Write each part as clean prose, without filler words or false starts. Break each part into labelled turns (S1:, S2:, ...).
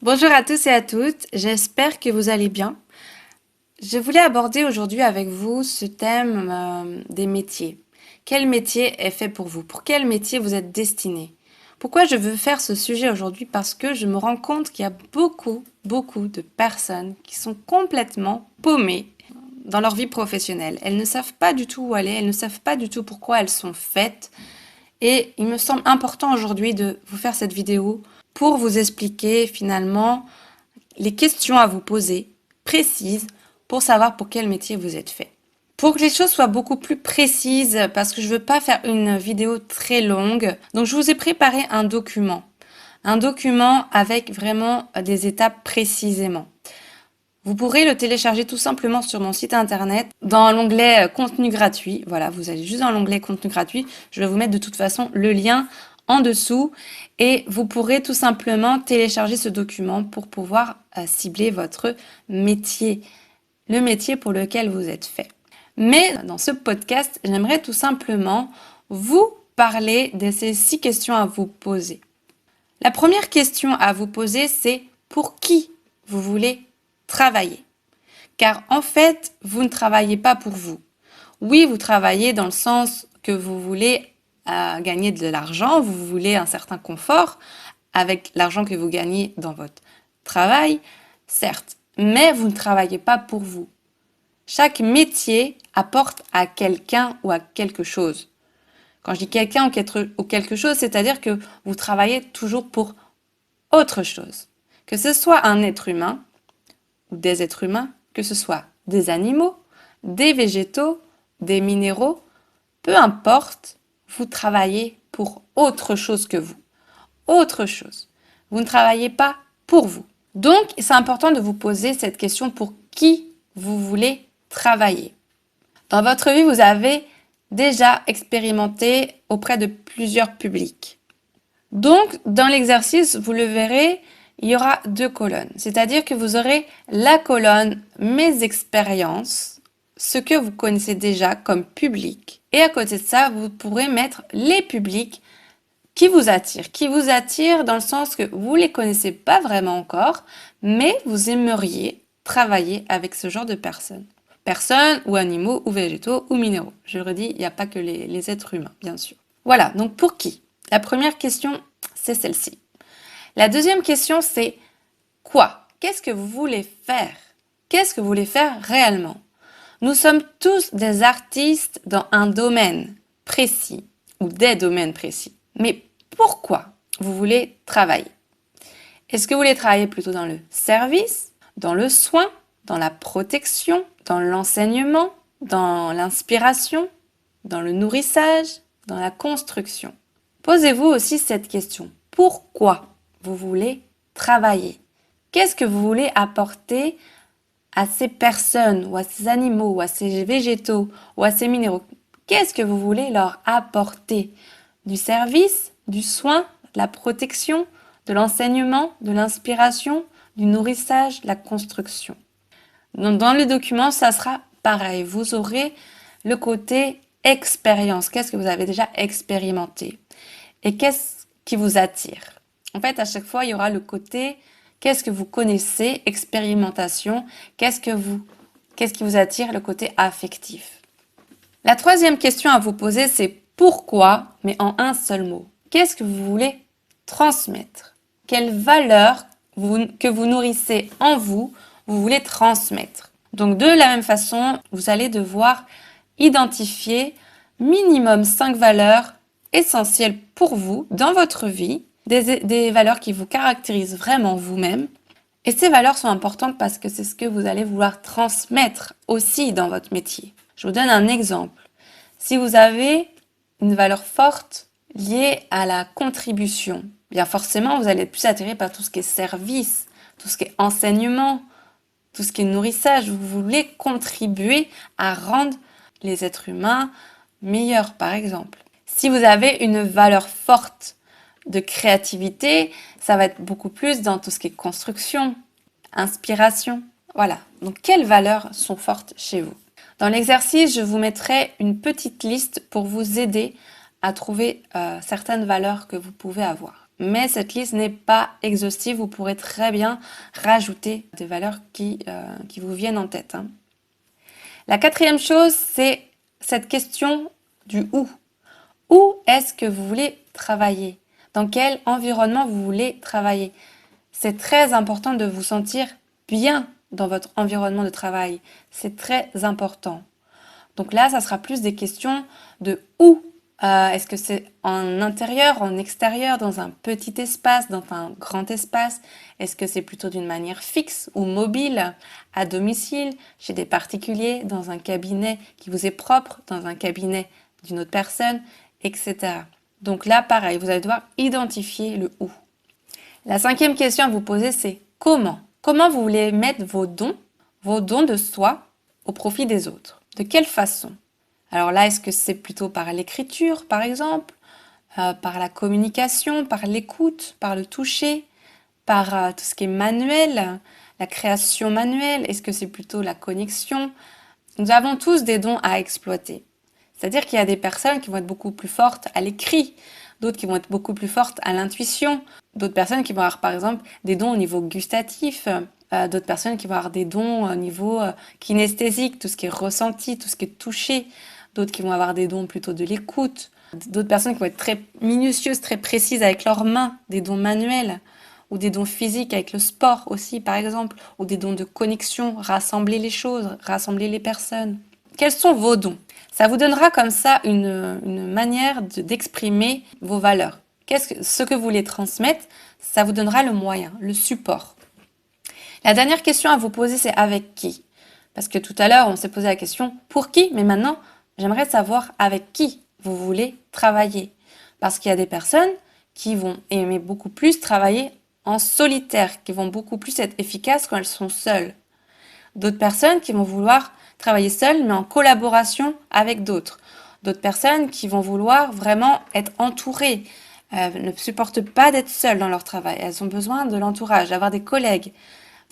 S1: Bonjour à tous et à toutes, j'espère que vous allez bien. Je voulais aborder aujourd'hui avec vous ce thème des métiers. Quel métier est fait pour vous? Pour quel métier vous êtes destiné? Pourquoi je veux faire ce sujet aujourd'hui? Parce que je me rends compte qu'il y a beaucoup de personnes qui sont complètement paumées dans leur vie professionnelle. Elles ne savent pas du tout où aller, elles ne savent pas du tout pourquoi elles sont faites. Et il me semble important aujourd'hui de vous faire cette vidéo pour vous expliquer finalement les questions à vous poser précises pour savoir pour quel métier vous êtes fait. Pour que les choses soient beaucoup plus précises, parce que je ne veux pas faire une vidéo très longue, donc je vous ai préparé un document. Un document avec vraiment des étapes précisément. Vous pourrez le télécharger tout simplement sur mon site internet dans l'onglet contenu gratuit. Voilà, vous allez juste dans l'onglet contenu gratuit. Je vais vous mettre de toute façon le lien en dessous et vous pourrez tout simplement télécharger ce document pour pouvoir cibler votre métier, le métier pour lequel vous êtes fait. Mais dans ce podcast, j'aimerais tout simplement vous parler de ces 6 questions à vous poser. La première question à vous poser, c'est pour qui vous voulez travailler. Car en fait, vous ne travaillez pas pour vous. Oui, vous travaillez dans le sens que vous voulez gagner de l'argent, vous voulez un certain confort avec l'argent que vous gagnez dans votre travail, certes, mais vous ne travaillez pas pour vous. Chaque métier apporte à quelqu'un ou à quelque chose. Quand je dis quelqu'un ou quelque chose, c'est-à-dire que vous travaillez toujours pour autre chose. Que ce soit un être humain ou des êtres humains, que ce soit des animaux, des végétaux, des minéraux, peu importe, vous travaillez pour autre chose que vous. Autre chose. Vous ne travaillez pas pour vous. Donc, c'est important de vous poser cette question pour qui vous voulez travailler. Dans votre vie, vous avez déjà expérimenté auprès de plusieurs publics. Donc, dans l'exercice, vous le verrez, il y aura 2 colonnes. C'est-à-dire que vous aurez la colonne mes expériences, ce que vous connaissez déjà comme public. Et à côté de ça, vous pourrez mettre les publics qui vous attirent dans le sens que vous les connaissez pas vraiment encore, mais vous aimeriez travailler avec ce genre de personnes. Personnes ou animaux ou végétaux ou minéraux. Je le redis, il n'y a pas que les êtres humains, bien sûr. Voilà, donc pour qui? La première question, c'est celle-ci. La deuxième question, c'est quoi? Qu'est-ce que vous voulez faire? Qu'est-ce que vous voulez faire réellement? Nous sommes tous des artistes dans un domaine précis ou des domaines précis. Mais pourquoi vous voulez travailler? Est-ce que vous voulez travailler plutôt dans le service, dans le soin, dans la protection, dans l'enseignement, dans l'inspiration, dans le nourrissage, dans la construction? Posez-vous aussi cette question. Pourquoi vous voulez travailler? Qu'est-ce que vous voulez apporter à ces personnes ou à ces animaux ou à ces végétaux ou à ces minéraux? Qu'est-ce que vous voulez leur apporter? Du service, du soin, de la protection, de l'enseignement, de l'inspiration, du nourrissage, de la construction. Donc, dans le document, ça sera pareil. Vous aurez le côté expérience. Qu'est-ce que vous avez déjà expérimenté? Et qu'est-ce qui vous attire? En fait, à chaque fois, il y aura le côté qu'est-ce que vous connaissez, expérimentation, qu'est-ce qui vous attire, le côté affectif. La troisième question à vous poser, c'est pourquoi, mais en un seul mot. Qu'est-ce que vous voulez transmettre? Quelle valeur que vous nourrissez en vous, vous voulez transmettre? Donc de la même façon, vous allez devoir identifier minimum 5 valeurs essentielles pour vous dans votre vie, des valeurs qui vous caractérisent vraiment vous-même. Et ces valeurs sont importantes parce que c'est ce que vous allez vouloir transmettre aussi dans votre métier. Je vous donne un exemple. Si vous avez une valeur forte liée à la contribution, bien forcément, vous allez être plus attiré par tout ce qui est service, tout ce qui est enseignement, tout ce qui est nourrissage. Vous voulez contribuer à rendre les êtres humains meilleurs, par exemple. Si vous avez une valeur forte de créativité, ça va être beaucoup plus dans tout ce qui est construction, inspiration. Voilà. Donc, quelles valeurs sont fortes chez vous? Dans l'exercice, je vous mettrai une petite liste pour vous aider à trouver certaines valeurs que vous pouvez avoir. mais cette liste n'est pas exhaustive. Vous pourrez très bien rajouter des valeurs qui vous viennent en tête, hein. La quatrième chose, c'est cette question du où. Où est-ce que vous voulez travailler? Dans quel environnement vous voulez travailler? C'est très important de vous sentir bien dans votre environnement de travail. C'est très important. Donc là, ça sera plus des questions de où. Est-ce que c'est en intérieur, en extérieur, dans un petit espace, dans un grand espace? Est-ce que c'est plutôt d'une manière fixe ou mobile, à domicile, chez des particuliers, dans un cabinet qui vous est propre, dans un cabinet d'une autre personne, etc. Donc là, pareil, vous allez devoir identifier le où. La cinquième question à vous poser, c'est comment? Comment vous voulez mettre vos dons de soi au profit des autres? De quelle façon? Alors là, est-ce que c'est plutôt par l'écriture, par exemple, par la communication, par l'écoute, par le toucher, par tout ce qui est manuel, la création manuelle? Est-ce que c'est plutôt la connexion? Nous avons tous des dons à exploiter. C'est-à-dire qu'il y a des personnes qui vont être beaucoup plus fortes à l'écrit, d'autres qui vont être beaucoup plus fortes à l'intuition, d'autres personnes qui vont avoir par exemple des dons au niveau gustatif, d'autres personnes qui vont avoir des dons au niveau kinesthésique, tout ce qui est ressenti, tout ce qui est touché, d'autres qui vont avoir des dons plutôt de l'écoute, d'autres personnes qui vont être très minutieuses, très précises avec leurs mains, des dons manuels, ou des dons physiques avec le sport aussi par exemple, ou des dons de connexion, rassembler les choses, rassembler les personnes. Quels sont vos dons? Ça vous donnera comme ça une manière d'exprimer vos valeurs. Ce que vous voulez transmettre, ça vous donnera le moyen, le support. La dernière question à vous poser, c'est avec qui? Parce que tout à l'heure, on s'est posé la question pour qui? Mais maintenant, j'aimerais savoir avec qui vous voulez travailler. Parce qu'il y a des personnes qui vont aimer beaucoup plus travailler en solitaire, qui vont beaucoup plus être efficaces quand elles sont seules. D'autres personnes qui vont vouloir travailler seules, mais en collaboration avec d'autres. D'autres personnes qui vont vouloir vraiment être entourées, ne supportent pas d'être seules dans leur travail. Elles ont besoin de l'entourage, d'avoir des collègues.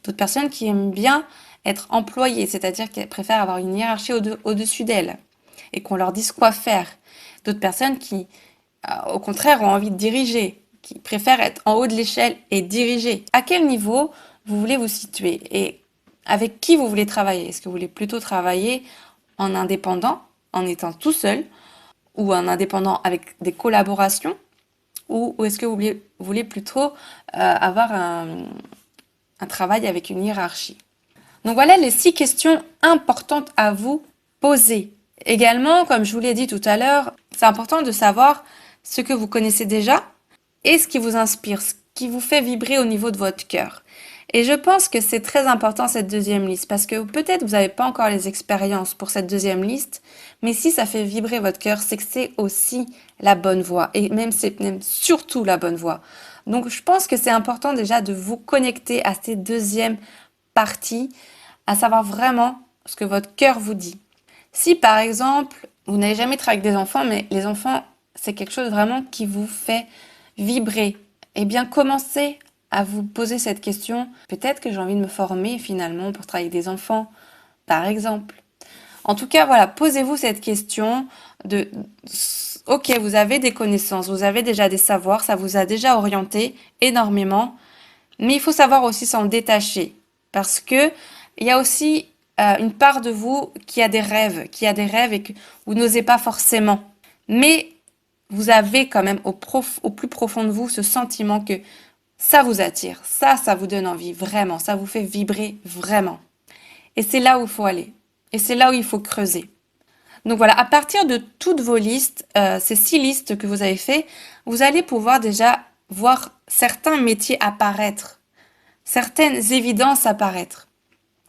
S1: D'autres personnes qui aiment bien être employées, c'est-à-dire qu'elles préfèrent avoir une hiérarchie au-dessus d'elles et qu'on leur dise quoi faire. D'autres personnes qui, au contraire, ont envie de diriger, qui préfèrent être en haut de l'échelle et diriger. À quel niveau vous voulez vous situer et avec qui vous voulez travailler? Est-ce que vous voulez plutôt travailler en indépendant, en étant tout seul, ou en indépendant avec des collaborations, ou est-ce que vous voulez plutôt avoir un travail avec une hiérarchie? Donc voilà les 6 questions importantes à vous poser. Également, comme je vous l'ai dit tout à l'heure, c'est important de savoir ce que vous connaissez déjà et ce qui vous inspire, ce qui vous fait vibrer au niveau de votre cœur. Et je pense que c'est très important cette deuxième liste parce que peut-être vous n'avez pas encore les expériences pour cette deuxième liste, mais si ça fait vibrer votre cœur, c'est que c'est aussi la bonne voie et c'est même surtout la bonne voie. Donc je pense que c'est important déjà de vous connecter à ces deuxièmes parties, à savoir vraiment ce que votre cœur vous dit. Si par exemple, vous n'avez jamais travaillé avec des enfants, mais les enfants, c'est quelque chose vraiment qui vous fait vibrer, eh bien commencez à vous poser cette question. Peut-être que j'ai envie de me former finalement pour travailler avec des enfants, par exemple. En tout cas, voilà, posez-vous cette question de ok, vous avez des connaissances, vous avez déjà des savoirs, ça vous a déjà orienté énormément, mais il faut savoir aussi s'en détacher parce que il y a aussi une part de vous qui a des rêves, et que vous n'osez pas forcément. Mais vous avez quand même au plus profond de vous ce sentiment que ça vous attire, ça vous donne envie, vraiment, ça vous fait vibrer vraiment. Et c'est là où il faut aller. Et c'est là où il faut creuser. Donc voilà, à partir de toutes vos listes, ces 6 listes que vous avez fait, vous allez pouvoir déjà voir certains métiers apparaître, certaines évidences apparaître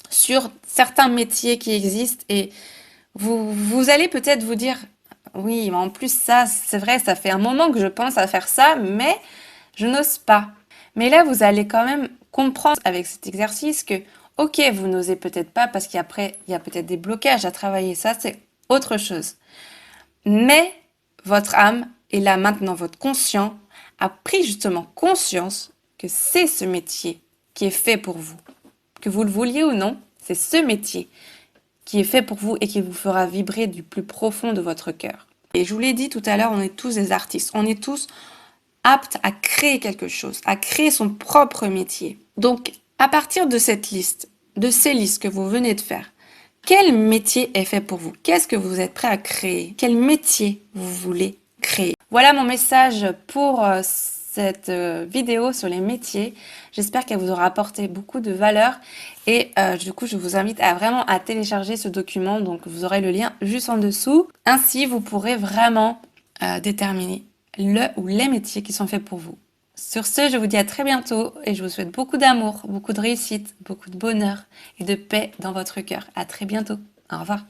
S1: sur certains métiers qui existent et vous allez peut-être vous dire, oui, mais en plus ça, c'est vrai, ça fait un moment que je pense à faire ça, mais je n'ose pas. Mais là, vous allez quand même comprendre avec cet exercice que, ok, vous n'osez peut-être pas parce qu'après, il y a peut-être des blocages à travailler. Ça, c'est autre chose. Mais votre âme, et là maintenant votre conscient, a pris justement conscience que c'est ce métier qui est fait pour vous. Que vous le vouliez ou non, c'est ce métier qui est fait pour vous et qui vous fera vibrer du plus profond de votre cœur. Et je vous l'ai dit tout à l'heure, on est tous des artistes. On est tous apte à créer quelque chose, à créer son propre métier. Donc, à partir de cette liste, de ces listes que vous venez de faire, quel métier est fait pour vous? Qu'est-ce que vous êtes prêt à créer? Quel métier vous voulez créer? Voilà mon message pour cette vidéo sur les métiers. J'espère qu'elle vous aura apporté beaucoup de valeur et du coup je vous invite à vraiment à télécharger ce document, donc vous aurez le lien juste en dessous. Ainsi vous pourrez vraiment déterminer le ou les métiers qui sont faits pour vous. Sur ce, je vous dis à très bientôt et je vous souhaite beaucoup d'amour, beaucoup de réussite, beaucoup de bonheur et de paix dans votre cœur. À très bientôt. Au revoir.